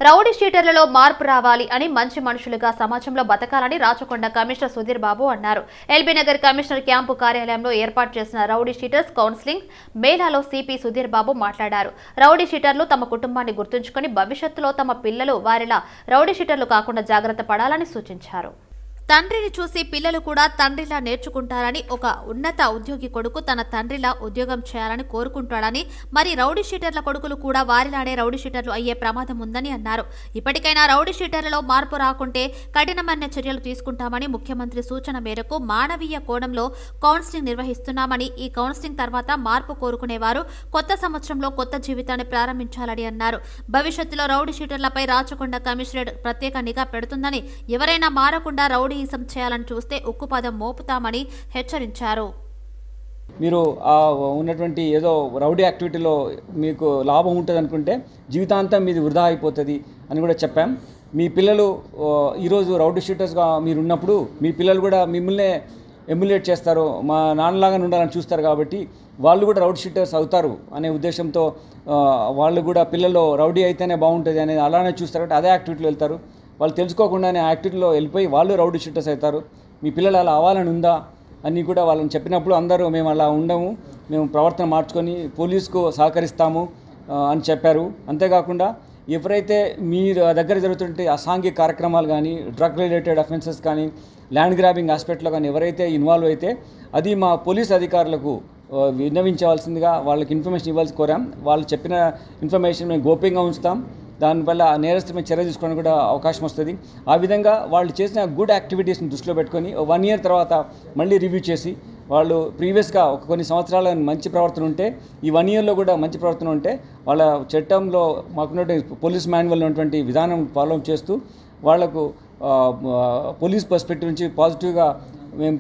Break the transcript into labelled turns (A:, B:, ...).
A: Rowdy షీటర్లలో మార్పు రావాలి అని మంచి మనుషులుగా సమాజంలో బతకాలని రాచకొండ కమిషనర్ సుధీర్ బాబు అన్నారు. ఎల్బీనగర్ కమిషనర్ క్యాంపు కార్యాలయంలో ఏర్పాటు చేసిన రౌడీ షీటర్స్ కౌన్సిలింగ్ మేళాలో సిపి సుధీర్ బాబు మాట్లాడారు. రౌడీ షీటర్లు తమ కుటుంబాన్ని గుర్తుంచుకొని భవిష్యత్తులో తమ పిల్లలు వారిలా రౌడీ షీటర్లు కాకుండా జాగ్రత్త పడాలని సూచించారు. తండ్రిని చూసి పిల్లలు కూడా తండ్రిలా నేర్చుకుంటారని, ఒక ఉన్నత ఉద్యోగి కొడుకు తన తండ్రిలా ఉద్యోగం చేయాలని కోరుకుంటాడని, మరి రౌడీ షీటర్ల కొడుకులు కూడా వారిలానే రౌడీ షీటర్లు అయ్యే ప్రమాదం ఉందని అన్నారు. ఇప్పటికైనా రౌడీ షీటర్లలో మార్పు రాకుంటే కఠినమైన చర్యలు తీసుకుంటామని ముఖ్యమంత్రి సూచన మేరకు మానవీయ కోణంలో కౌన్సిలింగ్ నిర్వహిస్తున్నామని, ఈ కౌన్సిలింగ్ తర్వాత మార్పు కోరుకునేవారు కొత్త సంవత్సరంలో కొత్త జీవితాన్ని ప్రారంభించాలని అన్నారు. భవిష్యత్తులో రౌడీ షీటర్లపై రాచకొండ కమిషనరేట్ ప్రత్యేక నిఘా పెడుతుందని, ఎవరైనా మారకుండా రౌడీ చేయాలని చూస్తే ఉక్కుపదం మోపుతామని హెచ్చరించారు.
B: మీరు ఉన్నటువంటి ఏదో రౌడీ యాక్టివిటీలో మీకు లాభం ఉంటుంది అనుకుంటే జీవితాంతం మీది వృధా అయిపోతుంది అని కూడా చెప్పాం. మీ పిల్లలు ఈరోజు రౌడీ షీటర్స్గా మీరు ఉన్నప్పుడు మీ పిల్లలు కూడా మిమ్మల్నే ఎమ్యులేట్ చేస్తారు, మా నాన్నలాగానే ఉండాలని చూస్తారు. కాబట్టి వాళ్ళు కూడా రౌడీ షీటర్స్ అవుతారు అనే ఉద్దేశంతో వాళ్ళు కూడా పిల్లలు రౌడీ అయితేనే బాగుంటుంది అనేది అలానే చూస్తారు. కాబట్టి అదే యాక్టివిటీలో వెళ్తారు. వాళ్ళు తెలుసుకోకుండానే యాక్టివిటీలో వెళ్ళిపోయి వాళ్ళు రౌడీ షీటర్స్ అవుతారు. మీ పిల్లలు అలా అవ్వాలని ఉందా అని కూడా వాళ్ళని చెప్పినప్పుడు అందరూ మేము అలా ఉండము, మేము ప్రవర్తన మార్చుకొని పోలీసుకు సహకరిస్తాము అని చెప్పారు. అంతేకాకుండా ఎవరైతే మీ దగ్గర జరుగుతుంటే అసాంఘిక కార్యక్రమాలు కానీ, డ్రగ్ రిలేటెడ్ అఫెన్సెస్ కానీ, ల్యాండ్ గ్రాబింగ్ ఆస్పెక్ట్లో కానీ ఎవరైతే ఇన్వాల్వ్ అయితే అది మా పోలీస్ అధికారులకు విన్నవించవలసిందిగా వాళ్ళకి ఇన్ఫర్మేషన్ ఇవ్వాల్సి కోరాం. వాళ్ళు చెప్పిన ఇన్ఫర్మేషన్ మేము గోప్యంగా ఉంచుతాం. దానివల్ల నేరస్తుల మీద చర్య తీసుకోవడానికి కూడా అవకాశం వస్తుంది. ఆ విధంగా వాళ్ళు చేసిన గుడ్ యాక్టివిటీస్ని దృష్టిలో పెట్టుకొని 1 year తర్వాత మళ్ళీ రివ్యూ చేసి వాళ్ళు ప్రీవియస్గా కొన్ని సంవత్సరాల మంచి ప్రవర్తన ఉంటే ఈ 1 yearలో కూడా మంచి ప్రవర్తన ఉంటే వాళ్ళ చట్టంలో మాకున్నటువంటి పోలీస్ మాన్యువల్ ఉన్నటువంటి విధానం ఫాలో చేస్తూ వాళ్లకు పోలీస్ పర్స్పెక్టివ్ నుంచి పాజిటివ్గా మేము